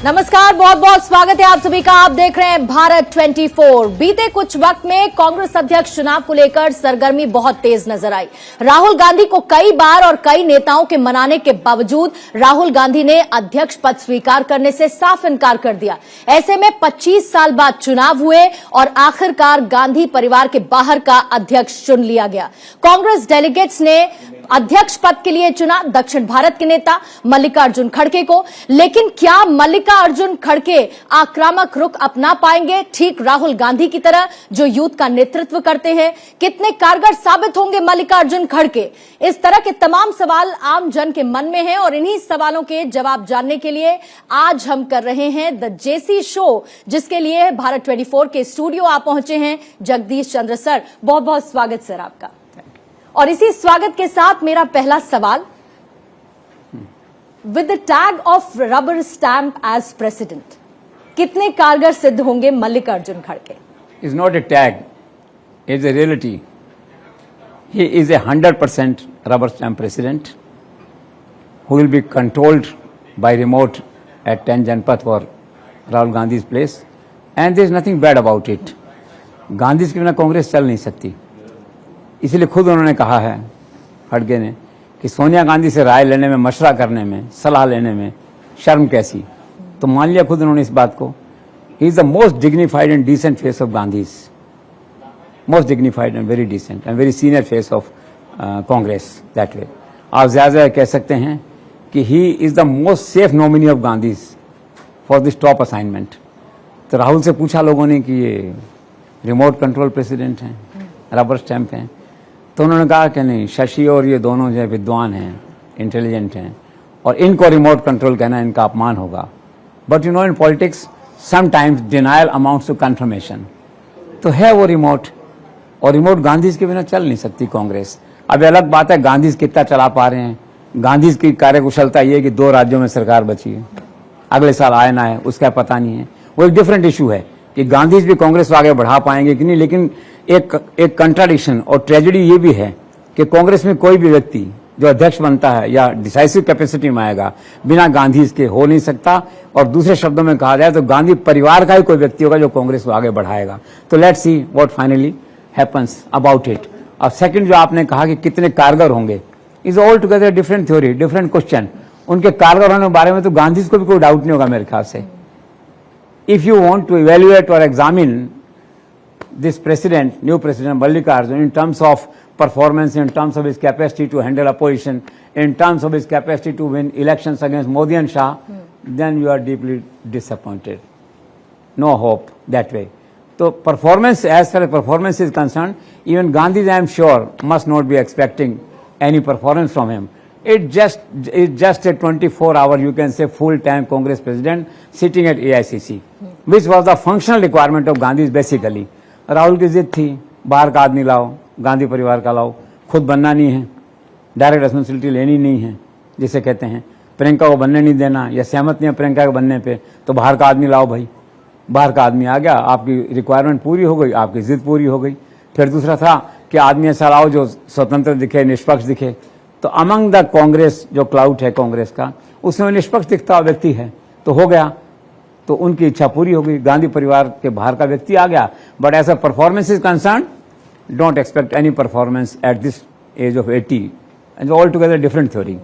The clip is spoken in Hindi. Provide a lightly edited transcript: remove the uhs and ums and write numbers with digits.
नमस्कार, बहुत बहुत स्वागत है आप सभी का। आप देख रहे हैं भारत 24। बीते कुछ वक्त में कांग्रेस अध्यक्ष चुनाव को लेकर सरगर्मी बहुत तेज नजर आई। राहुल गांधी को कई बार और कई नेताओं के मनाने के बावजूद राहुल गांधी ने अध्यक्ष पद स्वीकार करने से साफ इनकार कर दिया। ऐसे में 25 साल बाद चुनाव हुए और आखिरकार गांधी परिवार के बाहर का अध्यक्ष चुन लिया गया। कांग्रेस डेलीगेट्स ने अध्यक्ष पद के लिए चुना दक्षिण भारत के नेता मल्लिकार्जुन खड़गे को। लेकिन क्या मल्लिकार्जुन खड़गे आक्रामक रुख अपना पाएंगे, ठीक राहुल गांधी की तरह जो यूथ का नेतृत्व करते हैं? कितने कारगर साबित होंगे मल्लिकार्जुन खड़गे? इस तरह के तमाम सवाल आम जन के मन में हैं और इन्हीं सवालों के जवाब जानने के लिए आज हम कर रहे हैं द जेसी शो, जिसके लिए भारत 24 के स्टूडियो आप पहुंचे हैं जगदीश चंद्र सर। बहुत बहुत स्वागत सर आपका। और इसी स्वागत के साथ मेरा पहला सवाल, with the tag of rubber stamp as president, कितने कारगर सिद्ध होंगे मल्लिकार्जुन खड़गे? Is not a tag, is a reality. He is a 100% rubber stamp president who will be controlled by remote at 10 Janpath for Rahul Gandhi's place, and there is nothing bad about it. Gandhi के बिना कांग्रेस चल नहीं सकती। इसलिए खुद उन्होंने कहा है, खड़गे ने, कि सोनिया गांधी से राय लेने में, मशवरा करने में, सलाह लेने में शर्म कैसी। तो मान लिया खुद उन्होंने इस बात को। He is the most dignified and decent face of Gandhis, most dignified and very decent and very senior face of Congress that way. आप ज्यादा कह सकते हैं कि he is the most safe nominee of Gandhis for this top assignment. तो राहुल से पूछा लोगों ने कि ये रिमोट कंट्रोल प्रेसिडेंट हैं, रबर स्टैम्प हैं, तो उन्होंने कहा कि नहीं, शशि और ये दोनों जो विद्वान हैं, इंटेलिजेंट हैं, और इनको रिमोट कंट्रोल कहना इनका अपमान होगा। But you know, in politics sometimes denial amounts to confirmation. तो है वो रिमोट, और रिमोट गांधीज के बिना चल नहीं सकती कांग्रेस। अब अलग बात है गांधीज कितना चला पा रहे हैं। गांधीज की कार्यकुशलता ये है कि 2 राज्यों में सरकार बची है, अगले साल आए ना आए उसका पता नहीं है। वो एक डिफरेंट इशू है कि गांधीज भी कांग्रेस को आगे बढ़ा पाएंगे कि नहीं। लेकिन एक कंट्राडिक्शन और ट्रेजेडी ये भी है कि कांग्रेस में कोई भी व्यक्ति जो अध्यक्ष बनता है या डिसाइसिव कैपेसिटी में आएगा, बिना गांधीज के हो नहीं सकता। और दूसरे शब्दों में कहा जाए तो गांधी परिवार का ही कोई व्यक्ति होगा जो कांग्रेस को आगे बढ़ाएगा। तो let's see what finally happens about it. और सेकंड जो आपने कहा कि कितने कारगर होंगे, is all together different theory, different question. उनके कारगर होने के बारे में तो गांधीज को भी कोई डाउट नहीं होगा मेरे ख्याल से। If you want to evaluate और examine this president, new president Mallikarjun, in terms of performance, in terms of his capacity to handle opposition, in terms of his capacity to win elections against Modi and Shah, then you are deeply disappointed. No hope that way. So performance, as far as performance is concerned, even Gandhi, I am sure, must not be expecting any performance from him. It's just a 24-hour, you can say, full-time Congress president sitting at AICC, which was the functional requirement of Gandhi's basically. Rahul की जिद थी, बाहर का आदमी लाओ, गांधी परिवार का लाओ, खुद बनना नहीं है, डायरेक्ट रेस्पॉन्सिबिलिटी लेनी नहीं है, जिसे कहते हैं प्रियंका को बनने नहीं देना, या सहमत नहीं है प्रियंका के बनने पे, तो बाहर का आदमी लाओ भाई। बाहर का आदमी आ गया, आपकी रिक्वायरमेंट पूरी हो गई, आपकी जिद पूरी हो गई। फिर दूसरा था कि आदमी ऐसा लाओ जो स्वतंत्र दिखे, निष्पक्ष दिखे। तो अमंग द कांग्रेस जो क्लाउड है कांग्रेस का, उसमें निष्पक्ष दिखता हुआ व्यक्ति है, तो हो गया। तो उनकी इच्छा पूरी हो गई, गांधी परिवार के बाहर का व्यक्ति आ गया। But as a performance is concerned, don't expect any performance at this age of 80 and altogether different theory.